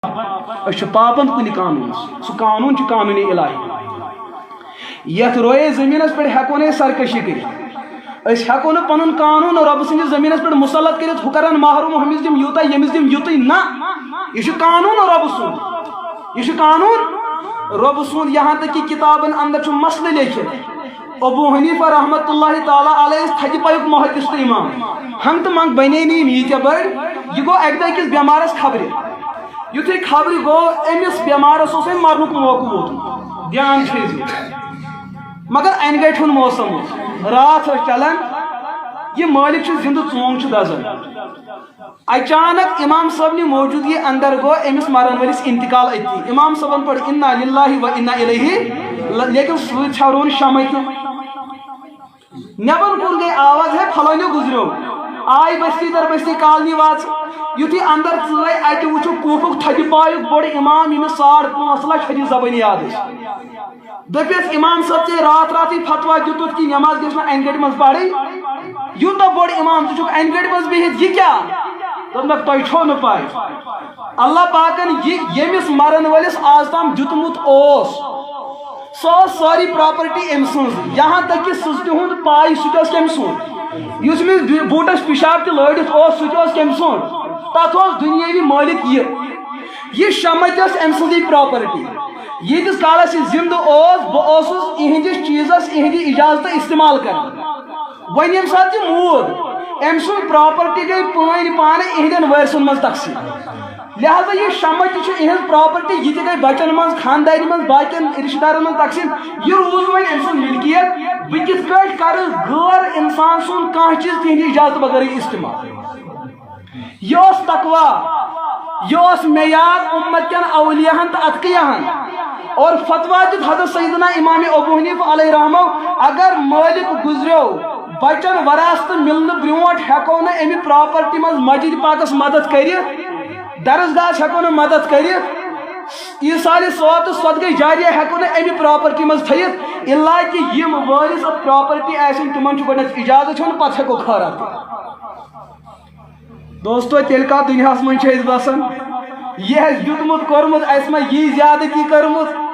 پابند کن قانون سہ قانون قانون الہی یت روئے زمینس پہ ہیکو نا سرکشی کر ہیکو نا پن قانون رب سندس زمینس پہ مسلط کرت ہو کران محروم ہمس دم یوتا یمس دم یوت نا یہ قانون رب سن یہ قانون رب سن یہاں تک کہ کتابن اندر مسئلہ لکھت ابو حنیفہ رحمۃ اللہ تعالیٰ علیہ تھدِ پایک محدث تو امام ہم تو منگ بنے نیت بڑ یہ گو اک دہ کس بیمارس خبر یتھے خبر گو امس بیمارس مرنک موقع ووت دھیان مگر ان گٹ ہند موسم رات چلان یہ مالک زندہ ژونگ دزان اچانک امام صاحب نی موجودگی اندر گو امس مرن ولس انتقال اتی امام صاحبن پڑھ انا للہ و انا الیہ لیکن سوت چھرون شمع نبر کور گئی آواز ہے پھلانیو گزرو آئی بستی در بستی کالنی واچ یتھی اندر ژے اتہ وچھو کوفک تھدِ پایک بوڑ امام یمس 5.5 لچھ حدیث زبان یاد دپس امام صاحب ژے رات راتی فتوا دتت کہ نماز گژھِ نہٕ انہِ گٹہِ منٛز پرٕنۍ یوٗتاہ بوڑ امام ژٕ چھُکھ انہِ گٹہِ منٛز بِہِتھ یہِ کیٛاہ دوٚپمَکھ تۄہہِ چھو نہٕ پاے اللہ پاکن ییٚمِس مرن وٲلِس آز تام دیُتمُت اوس سۄ ٲس سٲری پراپرٹی أمۍ سٕنٛز یہاں تک کہ سٕژ تِہُنٛد پاے سُہ تہِ اوس کٔمۍ سُنٛد یُس أمِس بوٗٹس پِشاب تہِ لٲڑِتھ اوس سُہ تہِ اوس کٔمۍ سُنٛد تتھ اوس دُنیٲوی مٲلِک یہ شمع تہِ ٲس أمۍ سٕنٛزٕے پراپرٹی ییٖتِس کالس یہِ زندٕ اوس بہٕ اوسُس یِہنٛدِس چیٖزس یِہنٛدِ اجازتہٕ استعمال کران وۄنۍ ییٚمہِ ساتہٕ یہِ موٗد أمۍ سُنٛد پراپرٹی گٔے پٲنۍ پانہٕ یِہنٛدٮ۪ن وٲرثن منٛز تقسیٖم لہذا یہ شمع تہِ چھُ یِہنٛز پراپرٹی یہِ تہِ گٔے بچن منٛز خاندارِ منٛز باقین رشتہٕ دارن منٛز تقسیٖم یہِ روٗز وۄنۍ أمۍ سُنٛد ملکیت بہٕ کِتھ کٲٹھۍ کرٕ غٲر انسان سُنٛد کانٛہہ چیٖز تِہنٛدِ اجازتہٕ بغٲرٕے استعمال یہ اوس تقوا یہ اوس معیار امت کٮ۪ن اولیاہن تہٕ اتقیاہن اور فتوا دِت حضرت سیدنا امام ابو حنیفہ علیہ رحمہ اگر مالک گزریو بچن وراثت ملنہٕ برونٛٹھ ہیکو نہٕ امہِ پراپرٹی منٛز مسجد پاکس مدد کٔرِتھ درسگاہس ہیکو نہٕ مدد کٔرِتھ ایٖثارِ ثواب تہٕ صدقہ جاریہ ہیکو نہٕ امہِ پراپرٹی منٛز تھٲیِتھ الا کہ یِم وٲرث اتھ پراپرٹی آسن تِمن چھُ گۄڈنیتھ اجازت ہیوٚن پتہٕ ہیکو خٲرات دوستو تیٚلہِ کتھ دُنیاہس منٛز چھِ أسۍ بسان یہ دیُتمُت کوٚرمُت اسہِ ما یی زیادتی کٔرمٕژ